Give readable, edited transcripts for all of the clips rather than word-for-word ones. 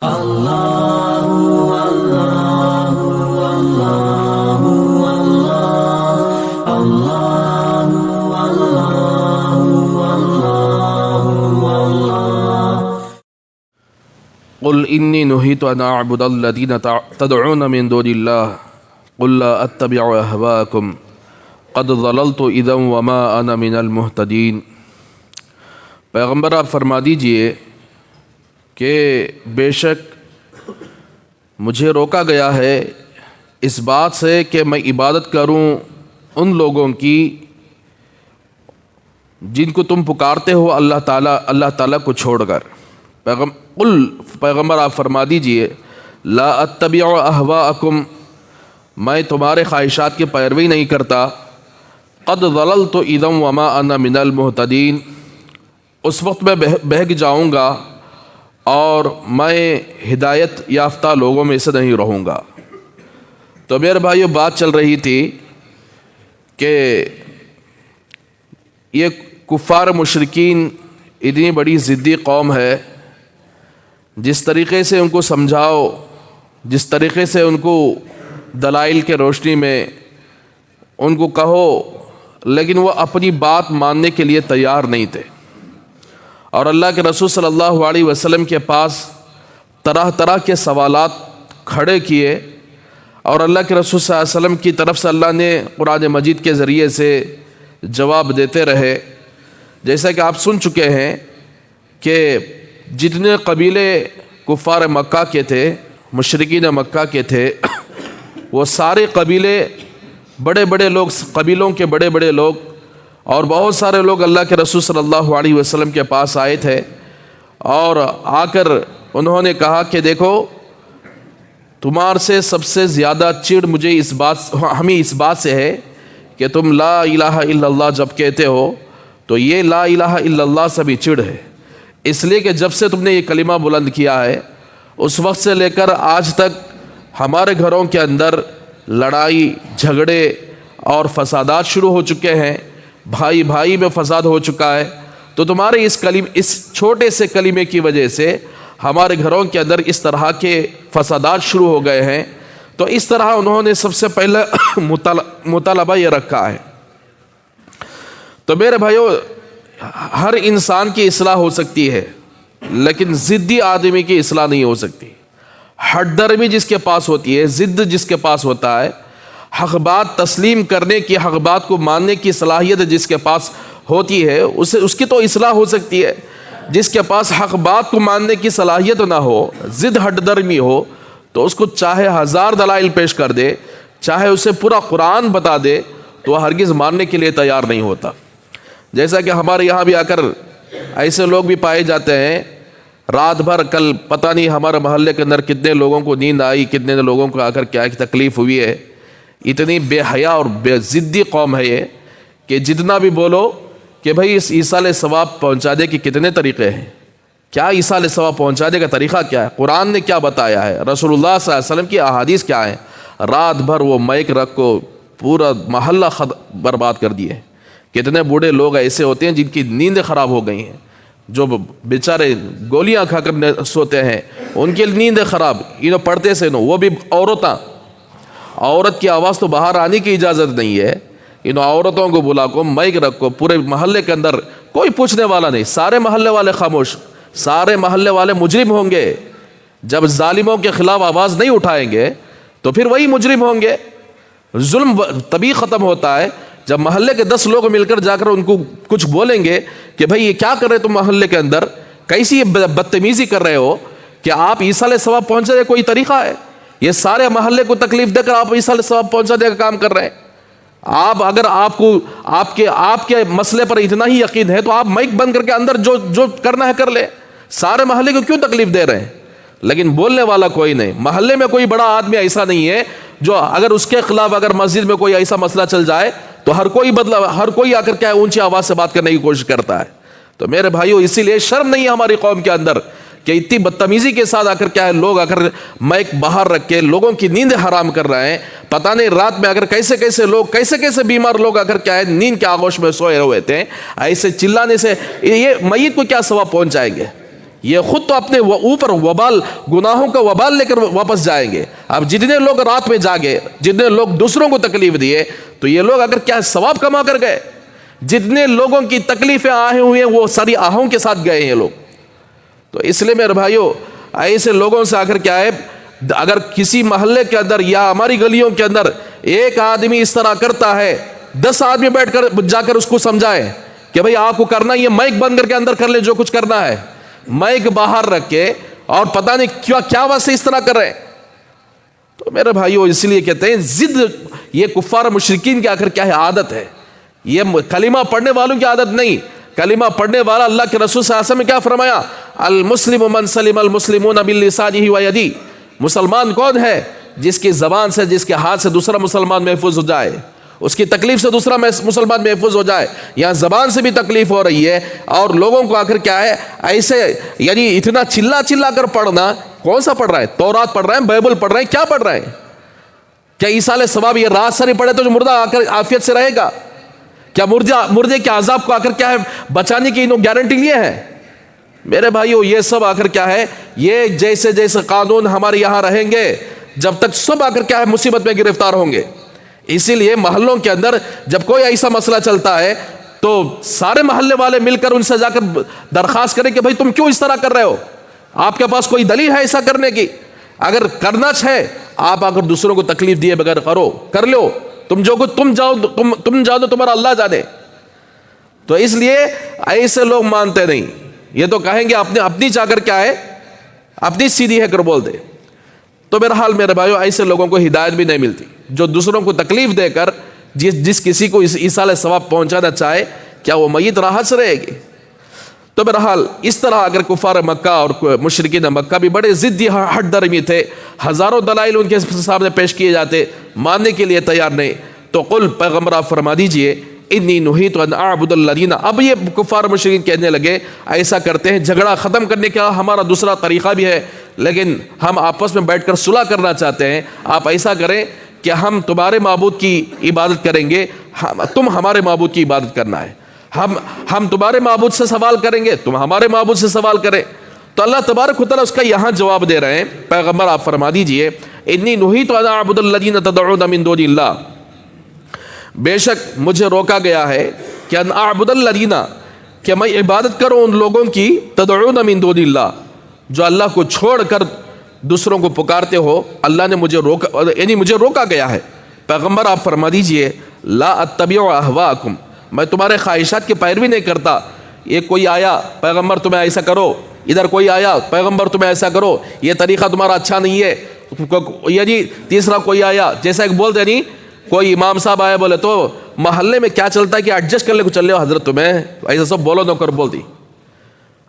قل انی نہیت ان اعبد الذین تدعون من دون اللہ قل لا اتبع اہواءکم قد ضللت اذا وما انا من المہتدین۔ پیغمبر آپ فرما دیجئے کہ بے شک مجھے روکا گیا ہے اس بات سے کہ میں عبادت کروں ان لوگوں کی جن کو تم پکارتے ہو اللہ تعالیٰ کو چھوڑ کر۔ پیغمبر آپ فرما دیجئے لا اتبع اہواءکم، میں تمہارے خواہشات کی پیروی نہیں کرتا، قد ضللت اذا وما انا من المہتدین، اس وقت میں بہک جاؤں گا اور میں ہدایت یافتہ لوگوں میں سے نہیں رہوں گا۔ تو میرے بھائیو، بات چل رہی تھی کہ یہ کفار مشرکین اتنی بڑی ضدی قوم ہے، جس طریقے سے ان کو سمجھاؤ، جس طریقے سے ان کو دلائل کے روشنی میں ان کو کہو، لیکن وہ اپنی بات ماننے کے لیے تیار نہیں تھے۔ اور اللہ کے رسول صلی اللہ علیہ وسلم کے پاس طرح طرح کے سوالات کھڑے کیے، اور اللہ کے رسول صلی اللہ علیہ وسلم کی طرف سے اللہ نے قرآن مجید کے ذریعے سے جواب دیتے رہے۔ جیسا کہ آپ سن چکے ہیں کہ جتنے قبیلے کفار مکہ کے تھے، مشرکین مکہ کے تھے، وہ سارے قبیلے بڑے بڑے لوگ، قبیلوں کے بڑے بڑے لوگ اور بہت سارے لوگ اللہ کے رسول صلی اللہ علیہ وسلم کے پاس آئے تھے، اور آ کر انہوں نے کہا کہ دیکھو، تمہار سے سب سے زیادہ چڑ مجھے ہمیں اس بات سے ہے کہ تم لا الہ الا اللہ جب کہتے ہو تو یہ لا الہ الا اللہ سے بھی چڑ ہے، اس لیے کہ جب سے تم نے یہ کلمہ بلند کیا ہے اس وقت سے لے کر آج تک ہمارے گھروں کے اندر لڑائی جھگڑے اور فسادات شروع ہو چکے ہیں، بھائی بھائی میں فساد ہو چکا ہے، تو تمہارے اس چھوٹے سے کلمے کی وجہ سے ہمارے گھروں کے اندر اس طرح کے فسادات شروع ہو گئے ہیں۔ تو اس طرح انہوں نے سب سے پہلے مطالبہ یہ رکھا ہے۔ تو میرے بھائیو، ہر انسان کی اصلاح ہو سکتی ہے، لیکن ضدی آدمی کی اصلاح نہیں ہو سکتی۔ ہٹ درمی جس کے پاس ہوتی ہے، ضد جس کے پاس ہوتا ہے، حق بات تسلیم کرنے کی، حق بات کو ماننے کی صلاحیت جس کے پاس ہوتی ہے، اس کی تو اصلاح ہو سکتی ہے۔ جس کے پاس حق بات کو ماننے کی صلاحیت نہ ہو، ضد ہٹ درمی ہو، تو اس کو چاہے ہزار دلائل پیش کر دے، چاہے اسے پورا قرآن بتا دے، تو وہ ہرگز ماننے کے لیے تیار نہیں ہوتا۔ جیسا کہ ہمارے یہاں بھی آ کر ایسے لوگ بھی پائے جاتے ہیں، رات بھر کل پتہ نہیں ہمارے محلے کے اندر کتنے لوگوں کو نیند آئی، کتنے لوگوں کو آ کر کیا تکلیف ہوئی ہے۔ اتنی بے حیا اور بے ضدی قوم ہے یہ کہ جتنا بھی بولو کہ بھائی اس ایصال ثواب پہنچانے کے کتنے طریقے ہیں، کیا ایصال ثواب پہنچانے کا طریقہ کیا ہے، قرآن نے کیا بتایا ہے، رسول اللہ صلی اللہ علیہ وسلم کی احادیث کیا ہیں۔ رات بھر وہ مائک رکھ کو پورا محلہ برباد کر دیے۔ کتنے بوڑھے لوگ ایسے ہوتے ہیں جن کی نیندیں خراب ہو گئی ہیں، جو بیچارے گولیاں کھا کر سوتے ہیں، ان کی نیندیں خراب، انہوں پڑھتے سے وہ بھی عورت کی آواز تو باہر آنے کی اجازت نہیں ہے، ان عورتوں کو بلا کو مائک رکھو، پورے محلے کے اندر کوئی پوچھنے والا نہیں، سارے محلے والے خاموش، سارے محلے والے مجرم ہوں گے۔ جب ظالموں کے خلاف آواز نہیں اٹھائیں گے تو پھر وہی مجرم ہوں گے۔ ظلم تبھی ختم ہوتا ہے جب محلے کے 10 لوگ مل کر جا کر ان کو کچھ بولیں گے کہ بھائی یہ کیا کر رہے تم محلے کے اندر، کیسی یہ بدتمیزی کر رہے ہو، کہ آپ ایصال ثواب پہنچانے کا کوئی طریقہ ہے؟ یہ سارے محلے کو تکلیف دے کر آپ ایصال ثواب پہنچانے کا کام کر رہے ہیں۔ اگر آپ کو آپ کے مسئلے پر اتنا ہی یقین ہے تو آپ مائک بند کر کے اندر جو کرنا ہے کر لیں، سارے محلے کو کیوں تکلیف دے رہے ہیں؟ لیکن بولنے والا کوئی نہیں۔ محلے میں کوئی بڑا آدمی ایسا نہیں ہے جو اگر اس کے خلاف اگر مسجد میں کوئی ایسا مسئلہ چل جائے تو ہر کوئی آ کر کیا اونچی آواز سے بات کرنے کی کوشش کرتا ہے۔ تو میرے بھائیو، اسی لیے شرم نہیں ہے ہماری قوم کے اندر کہ اتنی بدتمیزی کے ساتھ آ کر کیا ہے لوگ آ کر مائک باہر رکھ کے لوگوں کی نیند حرام کر رہے ہیں۔ پتہ نہیں رات میں اگر کیسے بیمار لوگ آ کر کیا ہے نیند کے آغوش میں سوئے ہوئے تھے، ایسے چلانے سے یہ میت کو کیا ثواب پہنچائیں گے؟ یہ خود تو اپنے اوپر وبال، گناہوں کا وبال لے کر واپس جائیں گے. اب جتنے لوگ رات میں جاگے، جتنے لوگ دوسروں کو تکلیف دیے، تو یہ لوگ اگر کیا ثواب کما کر گئے؟ جتنے لوگوں کی تکلیفیں آئے ہوئے ہیں وہ ساری آہوں کے ساتھ گئے ہیں یہ لوگ. تو اس لیے میرے بھائیوں، ایسے لوگوں سے آخر کیا ہے، اگر کسی محلے کے اندر یا ہماری گلیوں کے اندر ایک آدمی اس طرح کرتا ہے، 10 آدمی بیٹھ کر جا کر اس کو سمجھائیں کہ بھئی آپ کو کرنا، یہ مائک بند کر کے اندر کر لیں جو کچھ کرنا ہے، مائک باہر رکھ کے، اور پتہ نہیں کیا واسطے اس طرح کر رہے ہیں. تو میرے بھائیوں اس لیے کہتے ہیں ضد یہ کفار مشرکین کی آخر کیا ہے، عادت ہے. یہ کلمہ پڑھنے والوں کی عادت نہیں. کلمہ پڑھنے والا، اللہ کے رسول صلی اللہ علیہ وسلم نے کیا فرمایا؟ المسلم من سلم المسلمون بلسانہ ویدہ. مسلمان کون ہے؟ جس کی زبان سے، جس کے ہاتھ سے دوسرا مسلمان محفوظ ہو جائے، اس کی تکلیف سے دوسرا مسلمان محفوظ ہو جائے. یہاں زبان سے بھی تکلیف ہو رہی ہے، اور لوگوں کو آخر کیا ہے ایسے، یعنی اتنا چلا چلا کر پڑھنا. کون سا پڑھ رہا ہے؟ تورات پڑھ رہے ہیں، بائبل پڑھ رہے ہیں، کیا پڑھ رہے ہیں؟ کیا ایصال ثواب یہ رات سے نہیں پڑھے تو جو مردہ آ کر عافیت سے رہے گا؟ کیا مردے کے عذاب کو آ کر کیا ہے بچانے کی انہوں گارنٹی لیے ہیں؟ میرے بھائیو یہ سب آ کر کیا ہے، یہ جیسے جیسے قانون ہمارے یہاں رہیں گے، جب تک سب آ کر کیا ہے مصیبت میں گرفتار ہوں گے. اسی لیے محلوں کے اندر جب کوئی ایسا مسئلہ چلتا ہے تو سارے محلے والے مل کر ان سے جا کر درخواست کریں کہ بھائی تم کیوں اس طرح کر رہے ہو؟ آپ کے پاس کوئی دلیل ہے ایسا کرنے کی؟ اگر کرنا ہے آپ اگر دوسروں کو تکلیف دیے بغیر کر لو، تم جاؤ تمہارا اللہ جانے. تو اس لیے ایسے لوگ مانتے نہیں، یہ تو کہیں گے اپنی جا کر کیا ہے، اپنی سیدھی ہے کر بول دے. تو بہرحال میرے بھائیو ایسے لوگوں کو ہدایت بھی نہیں ملتی جو دوسروں کو تکلیف دے کر جس کسی کو ایصال ثواب پہنچانا چاہے، کیا وہ میت راحت سے رہے گی؟ تو بہرحال اس طرح اگر کفار مکہ اور مشرکین مکہ بھی بڑے ضدی ہٹ درمی تھے، ہزاروں دلائل ان کے سامنے پیش کیے جاتے، ماننے کے لیے تیار نہیں. تو قل پیغمبر آپ فرما دیجئے انی نہیت ان اعبد الذین. اب یہ کفار مشرکین کہنے لگے ایسا کرتے ہیں، جھگڑا ختم کرنے کا ہمارا دوسرا طریقہ بھی ہے، لیکن ہم آپس میں بیٹھ کر صلح کرنا چاہتے ہیں. آپ ایسا کریں کہ ہم تمہارے معبود کی عبادت کریں گے، تم ہمارے معبود کی عبادت کرنا ہے. ہم تمہارے معبود سے سوال کریں گے، تم ہمارے معبود سے سوال کریں. تو اللہ تبارک و تعالیٰ اس کا یہاں جواب دے رہے ہیں. پیغمبر آپ فرما دیجئے انی نہیت ان اعبد الذین تدعون من دون اللہ. بے شک مجھے روکا گیا ہے کہ ان اعبد الذین، کہ میں عبادت کروں ان لوگوں کی، تدعون من دون اللہ، جو اللہ کو چھوڑ کر دوسروں کو پکارتے ہو. اللہ نے مجھے روکا گیا ہے. پیغمبر آپ فرما دیجئے لا اتبع اہواءکم، میں تمہارے خواہشات کی پیروی نہیں کرتا. یہ کوئی آیا پیغمبر تمہیں ایسا کرو، ادھر کوئی آیا پیغمبر تمہیں ایسا کرو، یہ طریقہ تمہارا اچھا نہیں ہے. یعنی تیسرا کوئی آیا، جیسا ایک بولتے نہیں، کوئی امام صاحب آیا بولے تو محلے میں کیا چلتا ہے کہ ایڈجسٹ کر لے کو چل رہے ہو حضرت، تمہیں ایسا سب بولو نہ کر بول دی.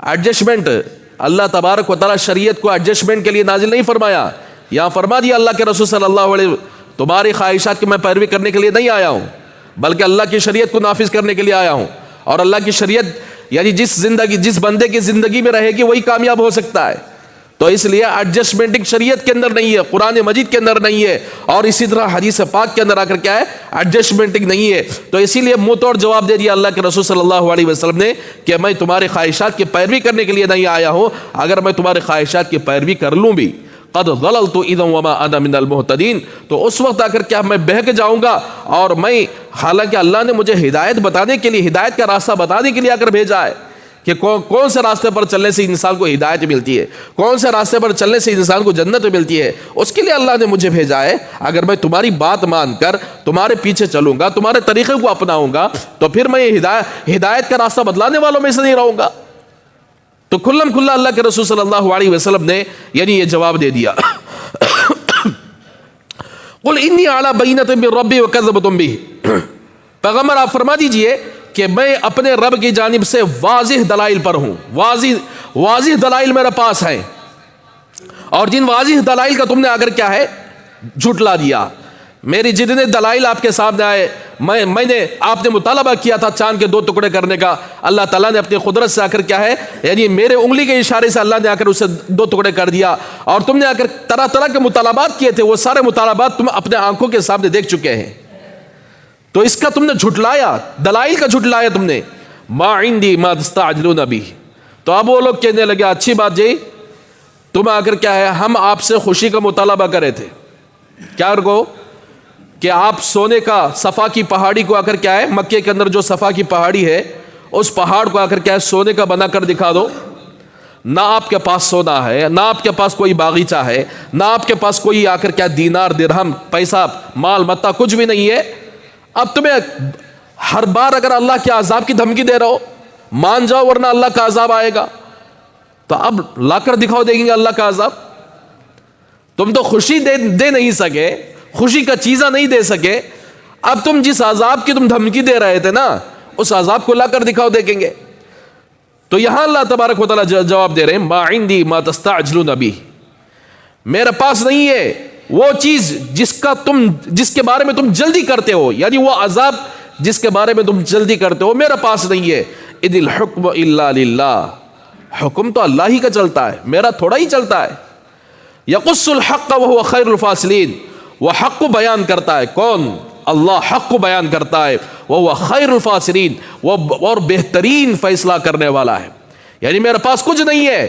ایڈجسٹمنٹ اللہ تبارک و تعالیٰ شریعت کو ایڈجسٹمنٹ کے لیے نازل نہیں فرمایا. یہاں فرما دیا اللہ کے رسول صلی اللہ علیہ وسلم تمہاری خواہشات کی میں پیروی کرنے کے لیے نہیں آیا ہوں، بلکہ اللہ کی شریعت کو نافذ کرنے کے لیے آیا ہوں. اور اللہ کی شریعت یعنی جس بندے کی زندگی میں رہے گی وہی کامیاب ہو سکتا ہے. تو اس لیے ایڈجسٹمنٹ شریعت کے اندر نہیں ہے، قرآن مجید کے اندر نہیں ہے، اور اسی طرح حدیث پاک کے اندر آ کر کیا ہے، ایڈجسٹمنٹ نہیں ہے. تو اسی لیے منہ توڑ جواب دے دیا اللہ کے رسول صلی اللہ علیہ وسلم نے کہ میں تمہارے خواہشات کی پیروی کرنے کے لیے نہیں آیا ہوں. اگر میں تمہارے خواہشات کی پیروی کر لوں بھی، قد ضللت اذا وما انا من المهتدین، تو اس وقت آ کر کیا میں بہک جاؤں گا. اور میں، حالانکہ اللہ نے مجھے ہدایت بتانے کے لیے، ہدایت کا راستہ بتانے کے لیے آ کر بھیجا ہے کہ کون سے راستے پر چلنے سے انسان کو ہدایت ملتی ہے، کون سے راستے پر چلنے سے انسان کو جنت ملتی ہے، اس کے لیے اللہ نے مجھے بھیجا ہے. اگر میں تمہاری بات مان کر تمہارے پیچھے چلوں گا، تمہارے طریقے کو اپناؤں گا، تو پھر میں ہدایت کا راستہ بدلانے والوں میں سے نہیں رہوں گا. تو کھلا اللہ کے رسول صلی اللہ علیہ وسلم نے یعنی یہ جواب دے دیا. قل انی علی بینۃ من ربی وکذبتم بہ. پیغمبر آپ فرما دیجئے کہ میں اپنے رب کی جانب سے واضح دلائل پر ہوں، واضح دلائل میرے پاس ہیں، اور جن واضح دلائل کا تم نے اگر کیا ہے جھٹلا دیا. میری جتنے دلائل آپ کے سامنے آئے، آپ نے مطالبہ کیا تھا چاند کے 2 ٹکڑے کرنے کا، اللہ تعالیٰ نے اپنی قدرت سے آ کر کیا ہے، یعنی میرے انگلی کے اشارے سے اللہ نے آ کر اسے 2 ٹکڑے کر دیا. اور تم نے آ کر طرح طرح کے مطالبات کیے تھے، وہ سارے مطالبات تم اپنے آنکھوں کے سامنے دیکھ چکے ہیں. تو اس کا تم نے جھٹلایا، دلائل کا جھٹلایا تم نے. ما عندی ما تستعجلون بہ، تو اب وہ لوگ کہنے لگے اچھی بات جی تم آ کر کیا ہے ہم آپ سے خوشی کا مطالبہ کرے تھے کیا کو کہ آپ سونے کا صفا کی پہاڑی کو آ کر کیا ہے مکے کے اندر جو صفا کی پہاڑی ہے اس پہاڑ کو آ کر کیا ہے سونے کا بنا کر دکھا دو. نہ آپ کے پاس سونا ہے, نہ آپ کے پاس کوئی باغیچہ ہے, نہ آپ کے پاس کوئی آ کر کیا دینار درہم پیسہ مال متا کچھ بھی نہیں ہے. اب تمہیں ہر بار اگر اللہ کے عذاب کی دھمکی دے رہے ہو مان جاؤ ورنہ اللہ کا عذاب آئے گا. تو اب لا کر دکھاؤ دیں گے اللہ کا عذاب. تم تو خوشی دے نہیں سکے, خوشی کا چیزاں نہیں دے سکے, اب تم جس عذاب کی تم دھمکی دے رہے تھے نا اس عذاب کو لا کر دکھاؤ دیکھیں گے. تو یہاں اللہ تبارک و تعالیٰ جواب دے رہے ہیں ما عندی ما تستعجلون به, میرے پاس نہیں ہے وہ چیز جس کے بارے میں تم جلدی کرتے ہو, یعنی وہ عذاب جس کے بارے میں تم جلدی کرتے ہو میرے پاس نہیں ہے. اذ الحکم الا للہ, حکم تو اللہ ہی کا چلتا ہے, میرا تھوڑا ہی چلتا ہے. یقص الحق وهو خیر الفاصلین, وہ حق کو بیان کرتا ہے. کون؟ اللہ حق کو بیان کرتا ہے. وہ خیر الفاصلین, وہ اور بہترین فیصلہ کرنے والا ہے. یعنی میرے پاس کچھ نہیں ہے,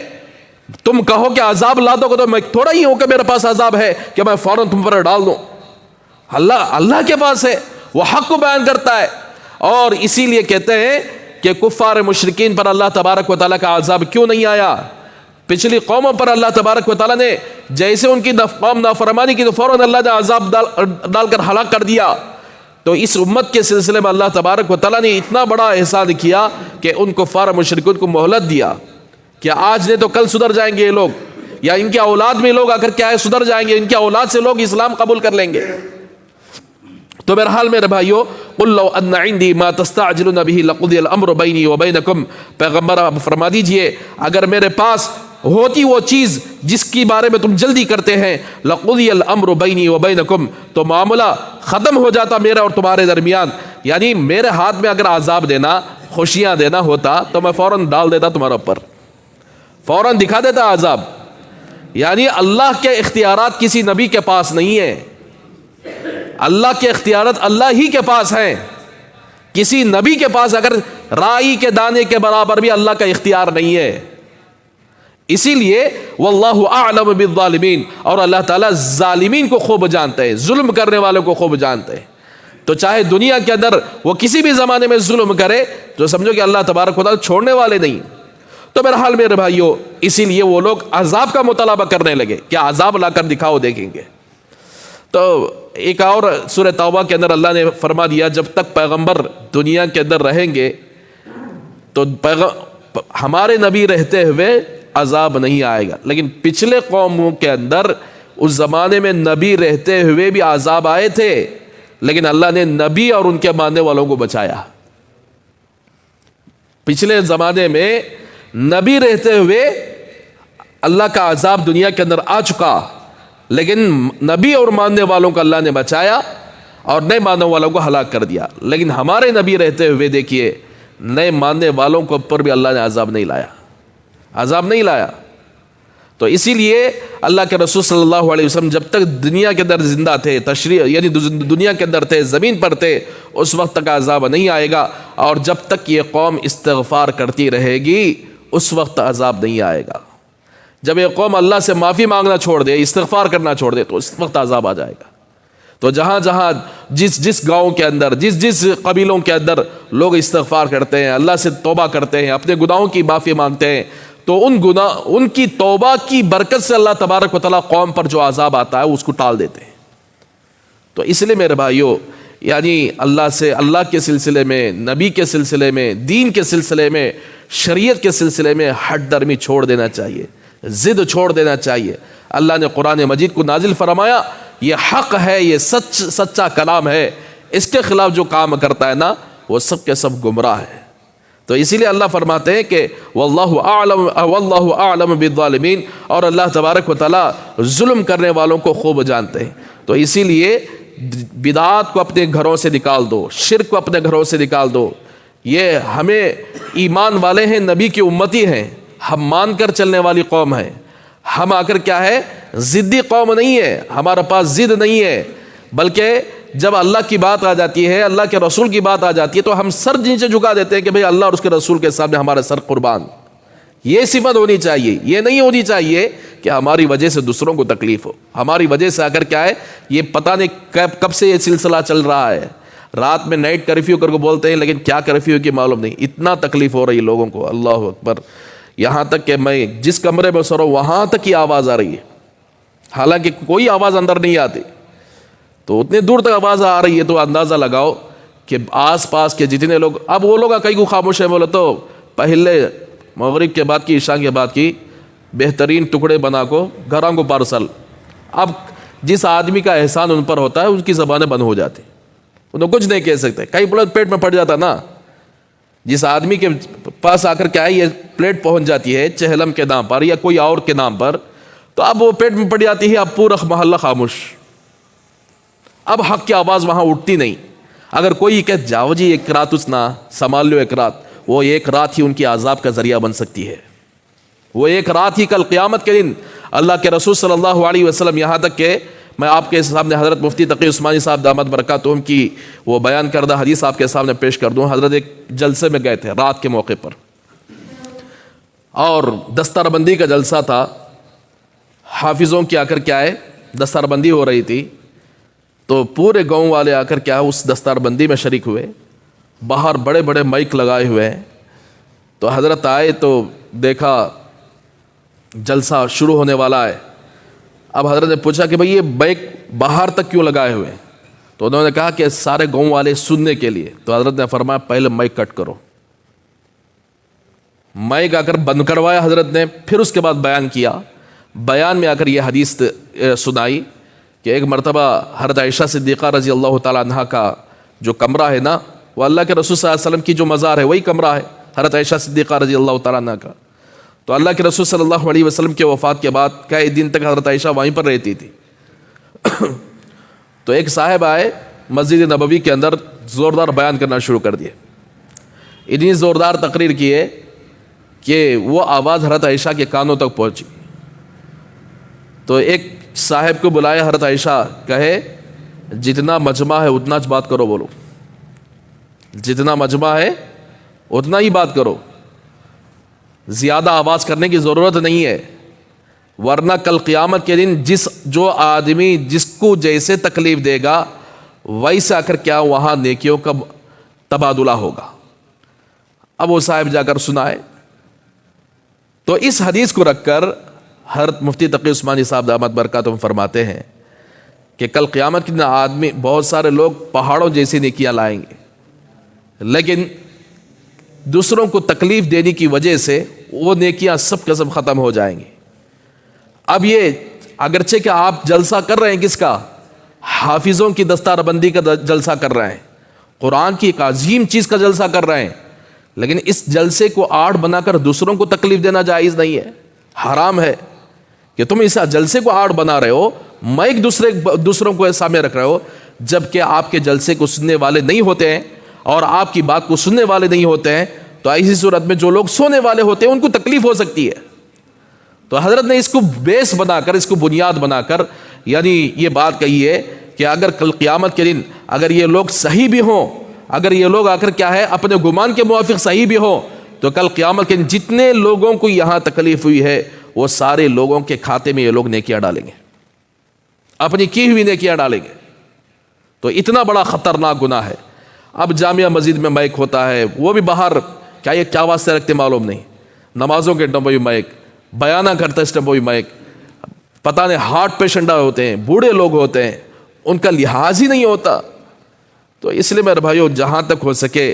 تم کہو کہ عذاب لا دو تو میں تھوڑا ہی ہوں کہ میرے پاس عذاب ہے کہ میں فوراً تم پر ڈال دوں. اللہ کے پاس ہے, وہ حق کو بیان کرتا ہے. اور اسی لیے کہتے ہیں کہ کفار مشرکین پر اللہ تبارک و تعالیٰ کا عذاب کیوں نہیں آیا. پچھلی قوموں پر اللہ تبارک و تعالیٰ نے جیسے ان کی قوم نافرمانی کی تو فوراً اللہ نے عذاب ڈال کر ہلاک کر دیا. تو اس امت کے سلسلے میں اللہ تبارک و تعالیٰ نے اتنا بڑا احسان کیا کہ ان کفار مشرکین کو مہلت دیا کہ آج نہیں تو کل سدھر جائیں گے یہ لوگ, یا ان کے اولاد میں لوگ اگر کیا ہے سدھر جائیں گے, ان کے اولاد سے لوگ اسلام قبول کر لیں گے. تو بہرحال میرے بھائیو قل لو ان عندی ما تستعجلون به لقضی الامر بینی وبینکم, پیغمبر آپ فرما دیجئے اگر میرے پاس ہوتی وہ چیز جس کی بارے میں تم جلدی کرتے ہیں لقضی الامر بینی وبینکم, تو معاملہ ختم ہو جاتا میرے اور تمہارے درمیان. یعنی میرے ہاتھ میں اگر عذاب دینا خوشیاں دینا ہوتا تو میں فوراً ڈال دیتا تمہارے اوپر, فوراً دکھا دیتا عذاب. یعنی اللہ کے اختیارات کسی نبی کے پاس نہیں ہیں, اللہ کے اختیارات اللہ ہی کے پاس ہیں. کسی نبی کے پاس اگر رائی کے دانے کے برابر بھی اللہ کا اختیار نہیں ہے. اسی لیے واللہ اعلم بالظالمین, اور اللہ تعالیٰ ظالمین کو خوب جانتے ہیں, ظلم کرنے والوں کو خوب جانتے ہیں. تو چاہے دنیا کے اندر وہ کسی بھی زمانے میں ظلم کرے تو سمجھو کہ اللہ تبارک و تعالیٰ چھوڑنے والے نہیں. تو بہرحال میرے بھائیو اسی لیے وہ لوگ عذاب کا مطالبہ کرنے لگے, کیا عذاب لا کر دکھاؤ دیکھیں گے. تو ایک اور سورہ توبہ کے اندر اللہ نے فرما دیا جب تک پیغمبر دنیا کے اندر رہیں گے تو ہمارے نبی رہتے ہوئے عذاب نہیں آئے گا. لیکن پچھلے قوموں کے اندر اس زمانے میں نبی رہتے ہوئے بھی عذاب آئے تھے, لیکن اللہ نے نبی اور ان کے ماننے والوں کو بچایا. پچھلے زمانے میں نبی رہتے ہوئے اللہ کا عذاب دنیا کے اندر آ چکا, لیکن نبی اور ماننے والوں کو اللہ نے بچایا اور نئے ماننے والوں کو ہلاک کر دیا. لیکن ہمارے نبی رہتے ہوئے دیکھیے نئے ماننے والوں کو پر بھی اللہ نے عذاب نہیں لایا, عذاب نہیں لایا. تو اسی لیے اللہ کے رسول صلی اللہ علیہ وسلم جب تک دنیا کے اندر زندہ تھے, تشریح یعنی دنیا کے اندر تھے, زمین پر تھے, اس وقت تک عذاب نہیں آئے گا. اور جب تک یہ قوم استغفار کرتی رہے گی اس وقت عذاب نہیں آئے گا. جب یہ قوم اللہ سے معافی مانگنا چھوڑ دے, استغفار کرنا چھوڑ دے تو اس وقت عذاب آ جائے گا. تو جہاں جہاں جس گاؤں کے اندر جس قبیلوں کے اندر لوگ استغفار کرتے ہیں, اللہ سے توبہ کرتے ہیں, اپنے گناہوں کی معافی مانگتے ہیں, تو ان کی توبہ کی برکت سے اللہ تبارک و تعالیٰ قوم پر جو عذاب آتا ہے اس کو ٹال دیتے ہیں. تو اس لیے میرے بھائیو یعنی اللہ کے سلسلے میں, نبی کے سلسلے میں, دین کے سلسلے میں, شریعت کے سلسلے میں ہٹ درمی چھوڑ دینا چاہیے, ضد چھوڑ دینا چاہیے. اللہ نے قرآن مجید کو نازل فرمایا, یہ حق ہے, یہ سچا کلام ہے, اس کے خلاف جو کام کرتا ہے نا وہ سب کے سب گمراہ ہے. تو اسی لیے اللہ فرماتے ہیں کہ واللہ اعلم بالظالمین, اور اللہ تبارک و تعالیٰ ظلم کرنے والوں کو خوب جانتے ہیں. تو اسی لیے بدعات کو اپنے گھروں سے نکال دو, شرک کو اپنے گھروں سے نکال دو. یہ ہمیں ایمان والے ہیں, نبی کی امتی ہیں, ہم مان کر چلنے والی قوم ہے. ہم آ کر کیا ہے ضدی قوم نہیں ہے, ہمارا پاس ضد نہیں ہے, بلکہ جب اللہ کی بات آ جاتی ہے, اللہ کے رسول کی بات آ جاتی ہے تو ہم سر نیچے جھکا دیتے ہیں کہ بھئی اللہ اور اس کے رسول کے سامنے ہمارا سر قربان. یہ صفت ہونی چاہیے. یہ نہیں ہونی چاہیے کہ ہماری وجہ سے دوسروں کو تکلیف ہو. ہماری وجہ سے اگر کیا ہے, یہ پتہ نہیں کب سے یہ سلسلہ چل رہا ہے. رات میں نائٹ کرفیو کر کے بولتے ہیں, لیکن کیا کرفیو کی معلوم نہیں. اتنا تکلیف ہو رہی ہے لوگوں کو, اللہ اکبر. یہاں تک کہ میں جس کمرے میں سو رہا ہوں وہاں تک یہ آواز آ رہی ہے, حالانکہ کوئی آواز اندر نہیں آتی, تو اتنے دور تک آواز آ رہی ہے. تو اندازہ لگاؤ کہ آس پاس کے جتنے لوگ, اب وہ لوگ کئی کو خاموش ہے, بولے تو پہلے مغرب کے بعد کی, عشاء کے بعد کی بہترین ٹکڑے بنا کو گھروں کو پارسل. اب جس آدمی کا احسان ان پر ہوتا ہے ان کی زبانیں بند ہو جاتی, انہیں کچھ نہیں کہہ سکتے. کئی پلٹ پیٹ میں پڑ جاتا نا, جس آدمی کے پاس آ کر کیا ہے یہ پلیٹ پہنچ جاتی ہے چہلم کے نام پر یا کوئی اور کے نام پر, تو اب وہ پیٹ میں پڑ جاتی ہے. اب پورا محلہ خاموش, اب حق کی آواز وہاں اٹھتی نہیں. اگر کوئی کہ جاؤ جی ایک رات اس نہ سنبھال لو, ایک رات, وہ ایک رات ہی ان کی عذاب کا ذریعہ بن سکتی ہے. وہ ایک رات ہی کل قیامت کے دن اللہ کے رسول صلی اللہ علیہ وسلم, یہاں تک کہ میں آپ کے سامنے حضرت مفتی تقی عثمانی صاحب دامت برکاتہم کی وہ بیان کردہ حدیث آپ کے سامنے پیش کر دوں. حضرت ایک جلسے میں گئے تھے رات کے موقع پر, اور دستار بندی کا جلسہ تھا. حافظوں کی آ کر کیا ہے دستار بندی ہو رہی تھی, تو پورے گاؤں والے آ کر کیا اس دستار بندی میں شریک ہوئے. باہر بڑے بڑے مائک لگائے ہوئے ہیں. تو حضرت آئے تو دیکھا جلسہ شروع ہونے والا ہے. اب حضرت نے پوچھا کہ بھئی یہ مائک باہر تک کیوں لگائے ہوئے ہیں؟ تو انہوں نے کہا کہ سارے گاؤں والے سننے کے لیے. تو حضرت نے فرمایا پہلے مائک کٹ کرو. مائک آ کر بند کروایا حضرت نے, پھر اس کے بعد بیان کیا. بیان میں آ کر یہ حدیث سنائی کہ ایک مرتبہ حضرت عائشہ صدیقہ رضی اللہ تعالیٰ عنہا کا جو کمرہ ہے نا, وہ اللہ کے رسول صلی اللہ علیہ وسلم کی جو مزار ہے وہی کمرہ ہے حضرت عائشہ صدیقہ رضی اللہ تعالیٰ عنہا کا. تو اللہ کے رسول صلی اللہ علیہ وسلم کے وفات کے بعد کئی دن تک حضرت عائشہ وہیں پر رہتی تھی. تو ایک صاحب آئے مسجد نبوی کے اندر, زوردار بیان کرنا شروع کر دیے. اتنی زوردار تقریر کی ہے کہ وہ آواز حضرت عائشہ کے کانوں تک پہنچی. تو ایک صاحب کو بلایا, حضرت عائشہ کہے جتنا مجمع ہے اتنا بات کرو. بولو جتنا مجمع ہے اتنا ہی بات کرو, زیادہ آواز کرنے کی ضرورت نہیں ہے, ورنہ کل قیامت کے دن جو آدمی جس کو جیسے تکلیف دے گا ویسے آ کر کیا وہاں نیکیوں کا تبادلہ ہوگا. اب وہ صاحب جا کر سنائے. تو اس حدیث کو رکھ کر حضرت مفتی تقی عثمانی صاحب دامت برکاتہم فرماتے ہیں کہ کل قیامت کے دن آدمی, بہت سارے لوگ پہاڑوں جیسی نیکیاں لائیں گے, لیکن دوسروں کو تکلیف دینے کی وجہ سے وہ نیکیاں سب کے سب ختم ہو جائیں گی. اب یہ اگرچہ کہ آپ جلسہ کر رہے ہیں کس کا, حافظوں کی دستار بندی کا جلسہ کر رہے ہیں, قرآن کی ایک عظیم چیز کا جلسہ کر رہے ہیں, لیکن اس جلسے کو آڑ بنا کر دوسروں کو تکلیف دینا جائز نہیں ہے, حرام ہے. کہ تم اس جلسے کو آڑ بنا رہے ہو, مائک دوسروں کو سامنے رکھ رہے ہو, جبکہ آپ کے جلسے کو سننے والے نہیں ہوتے ہیں اور آپ کی بات کو سننے والے نہیں ہوتے ہیں. تو ایسی صورت میں جو لوگ سونے والے ہوتے ہیں ان کو تکلیف ہو سکتی ہے. تو حضرت نے اس کو بیس بنا کر, اس کو بنیاد بنا کر یعنی یہ بات کہی ہے کہ اگر کل قیامت کے دن اگر یہ لوگ صحیح بھی ہوں, اگر یہ لوگ آ کر کیا ہے اپنے گمان کے موافق صحیح بھی ہوں, تو کل قیامت کے دن جتنے لوگوں کو یہاں تکلیف ہوئی ہے وہ سارے لوگوں کے کھاتے میں یہ لوگ نیکیاں ڈالیں گے, اپنی کی ہوئی نیکیاں ڈالیں گے. تو اتنا بڑا خطرناک گناہ ہے. اب جامعہ مسجد میں مائک ہوتا ہے, وہ بھی باہر کیا یہ کیا واسطے رکھتے معلوم نہیں, نمازوں کے ٹائم بھی مائک, بیانہ کرتے اس ٹائم بھی مائک, پتہ نہیں ہارٹ پیشنٹ ہوتے ہیں, بوڑھے لوگ ہوتے ہیں, ان کا لحاظ ہی نہیں ہوتا. تو اس لیے میرے بھائیو جہاں تک ہو سکے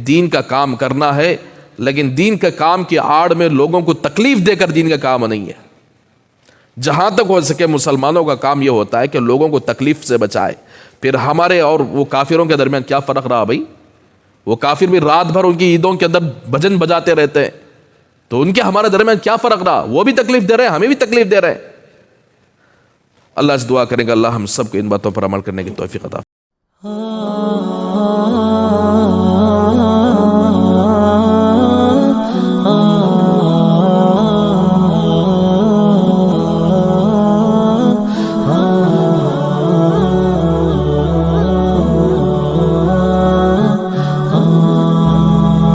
دین کا کام کرنا ہے, لیکن دین کا کام کی آڑ میں لوگوں کو تکلیف دے کر دین کا کام نہیں ہے. جہاں تک ہو سکے مسلمانوں کا کام یہ ہوتا ہے کہ لوگوں کو تکلیف سے بچائے. پھر ہمارے اور وہ کافروں کے درمیان کیا فرق رہا بھائی, وہ کافر بھی رات بھر ان کی عیدوں کے اندر بھجن بجاتے رہتے ہیں, تو ان کے ہمارے درمیان کیا فرق رہا, وہ بھی تکلیف دے رہے ہیں, ہمیں بھی تکلیف دے رہے ہیں. اللہ سے دعا کریں گے اللہ ہم سب کو ان باتوں پر عمل کرنے کی توفیق عطا.